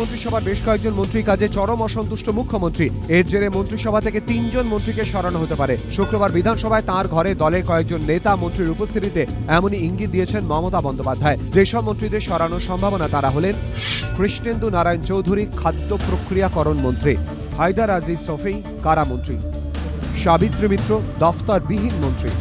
মন্ত্রিসভার বেশ কয়েকজন মন্ত্রীর কাজে চরম অসন্তুষ্ট মুখ্যমন্ত্রী। এর জেরে মন্ত্রিসভা থেকে 3 জন মন্ত্রীকে সরানো হতে পারে। শুক্রবার বিধানসভায় তাঁর ঘরে দলের কয়েকজন নেতা মন্ত্রীর উপস্থিতিতে এমনই ইঙ্গিত দিয়েছেন মমতা বন্দ্যোপাধ্যায়। যেসব মন্ত্রীদের সরানোর সম্ভাবনা তারা হলেন কৃষ্ণেন্দু নারায়ণ চৌধুরী, খাদ্য প্রক্রিয়াকরণ মন্ত্রী; হায়দার আজিজ সফি, কারামন্ত্রী; সাবিত্রী মিত্র, দফতরবিহীন মন্ত্রী।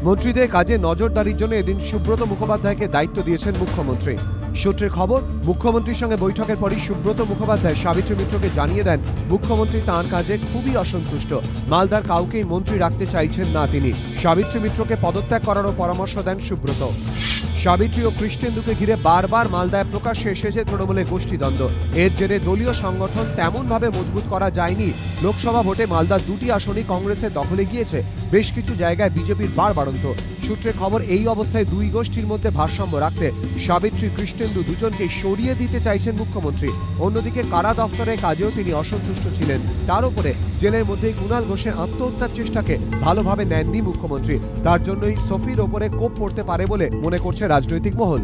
মন্ত্রীদের কাজে নজরদারির জন্য এদিন সুব্রত মুখোপাধ্যায়কে দায়িত্ব দিয়েছেন মুখ্যমন্ত্রী। সূত্রের খবর, মুখ্যমন্ত্রীর সঙ্গে বৈঠকের পরই সুব্রত মুখোপাধ্যায় সাবিত্রী মিত্রকে জানিয়ে দেন মুখ্যমন্ত্রী তাঁর কাজে খুবই অসন্তুষ্ট। মালদার কাউকেই মন্ত্রী রাখতে চাইছেন না তিনি। সাবিত্রী মিত্রকে পদত্যাগ করারও পরামর্শ দেন সুব্রত। সাবিত্রী ও কৃষ্ণেন্দুকে ঘিরে বারবার মালদায় প্রকাশ্যে এসেছে তৃণমূলের গোষ্ঠীদ্বন্দ্ব। এর জেরে দলীয় সংগঠন তেমনভাবে মজবুত করা যায়নি। লোকসভা ভোটে মালদার 2টি আসনই কংগ্রেসের দখলে গিয়েছে। বেশ কিছু জায়গায় বিজেপির বাড়বাড়ন্ত। সূত্রে খবর, এই অবস্থায় দুই গোষ্ঠীর মধ্যে ভারসাম্য রাখতে সাবিত্রী, কৃষ্ণেন্দু দুজনকে সরিয়ে দিতে চাইছেন মুখ্যমন্ত্রী। অন্যদিকে কারা দফতরের কাজেও তিনি অসন্তুষ্ট ছিলেন। তার উপরে জেলের মধ্যেই কুণাল ঘোষের আত্মহত্যার চেষ্টাকে ভালোভাবে নেননি মুখ্যমন্ত্রী। তার জন্যই সফির ওপরে কোপ পড়তে পারে বলে মনে করছে রাজনৈতিক মহল।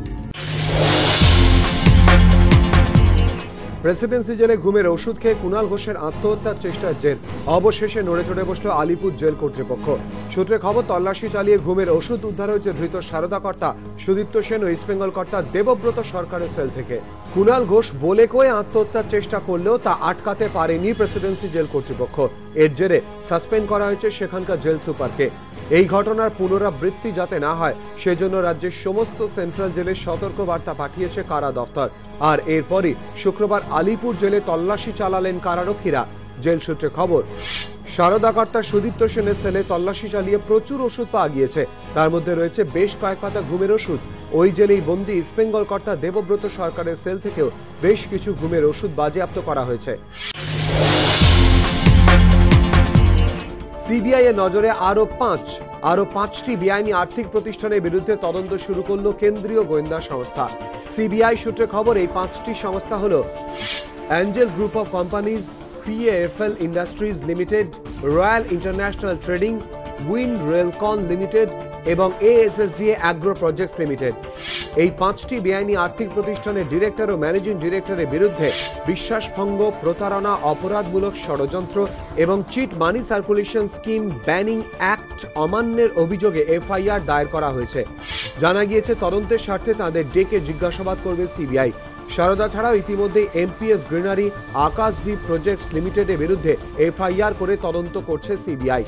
প্রেসিডেন্সি জেলে ঘুমের ওষুধ খেয়ে কুণাল ঘোষের আত্মহত্যার চেষ্টার জের অবশেষে নড়ে চড়ে বসল আলিপুর জেল কর্তৃপক্ষ। সূত্রে খবর, তল্লাশি চালিয়ে ঘুমের ওষুধ উদ্ধার হয়েছে ধৃত সারদা কর্তা সুদীপ্ত সেন ও ইস্টবেঙ্গল কর্তা দেবব্রত সরকারের সেল থেকে। কুণাল ঘোষ বলে কয়ে আত্মহত্যার চেষ্টা করলেও তা আটকাতে পারেনি প্রেসিডেন্সি জেল কর্তৃপক্ষ। এর জেরে সাসপেন্ড করা হয়েছে সেখানকার জেল সুপারকে। এই ঘটনার পুনরাবৃত্তি যাতে না হয় সেজন্য রাজ্যের সমস্ত সেন্ট্রাল জেলে সতর্কবার্তা পাঠিয়েছে কারা দফতর। আর এরপরই শুক্রবার আলিপুর জেলে তল্লাশি চালালেন কারারক্ষীরা। জেল সূত্রে খবর, সারদা কর্তা সুদীপ্ত সেনের সেলে তল্লাশি চালিয়ে প্রচুর ওষুধ পাওয়া গিয়েছে। তার মধ্যে রয়েছে বেশ কয়েক পাতা ঘুমের ওষুধ। ওই জেলেই বন্দী ইস্টবেঙ্গল কর্তা দেবব্রত সরকারের সেল থেকেও বেশ কিছু ঘুমের ওষুধ বাজেয়াপ্ত করা হয়েছে। সিবিআই এর নজরে আরো 5টি বেআইনি আর্থিক প্রতিষ্ঠানের বিরুদ্ধে তদন্ত শুরু করল কেন্দ্রীয় গোয়েন্দা সংস্থা। সিবিআই সূত্রে খবর, এই 5টি সংস্থা হল angel group of companies, PAFL industries limited, royal international trading, wind Railcon limited এবং ASSDA অ্যাগ্রো প্রজেক্টস লিমিটেড। এই 5টি বেআইনি আর্থিক প্রতিষ্ঠানের ডিরেক্টর ও ম্যানেজিং ডিরেক্টরের বিরুদ্ধে বিশ্বাসভঙ্গ, প্রতারণা, অপরাধমূলক ষড়যন্ত্র এবং চিট মানি সার্কুলেশন স্কিম ব্যানিং অ্যাক্ট অমান্যের অভিযোগে FIR দায়ের করা হয়েছে। জানা গিয়েছে, তদন্তের স্বার্থে তাদের ডেকে জিজ্ঞাসাবাদ করবে সিবিআই। সারদা ছাড়াও ইতিমধ্যে MPS গ্রিনারি, আকাশদ্বীপ প্রজেক্টস লিমিটেডের বিরুদ্ধে FIR করে তদন্ত করছে সিবিআই।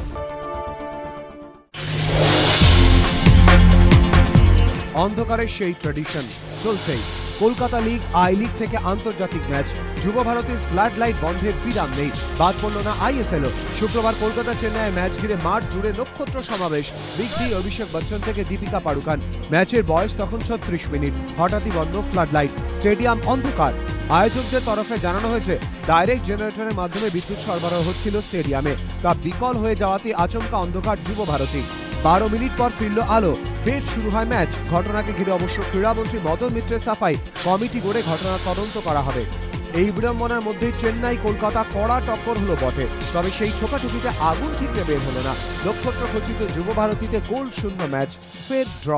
অন্ধকারের সেই ট্র্যাডিশন চলছেই। কলকাতা লিগ, আই লিগ থেকে আন্তর্জাতিক ম্যাচ, যুব ভারতীর ফ্লাড লাইট বন্ধের বিরাম নেই। বাদ পড়ল না ISL-ও। শুক্রবার কলকাতা চেন্নাইয়ে ম্যাচ ঘিরে মাঠ জুড়ে নক্ষত্র সমাবেশ। বিগ বি, অভিষেক বচ্চন থেকে দীপিকা পাড়ুকান। ম্যাচের বয়স তখন 36 মিনিট। হঠাৎই বন্ধ ফ্লাড লাইট, স্টেডিয়াম অন্ধকার। আয়োজকদের তরফে জানানো হয়েছে, ডাইরেক্ট জেনারেটরের মাধ্যমে বিদ্যুৎ সরবরাহ হচ্ছিল স্টেডিয়ামে। তা বিকল হয়ে যাওয়াতে আচমকা অন্ধকার যুব ভারতী। 12 মিনিট পর ফিরল আলো, ফের শুরু হয় ম্যাচ। ঘটনাকে ঘিরে অবশ্য ক্রীড়ামন্ত্রী মদন মিত্রের সাফাই, কমিটি গড়ে ঘটনার তদন্ত করা হবে। এই বিড়ম্বনার মধ্যেই চেন্নাই কলকাতা কড়া টক্কর হলো বটে, তবে সেই ছোকাছুকিতে আগুন ঠিকরে বের হলো না। নক্ষত্র খচিত যুব ভারতীতে গোল শূন্য ম্যাচ, ফের ড্র।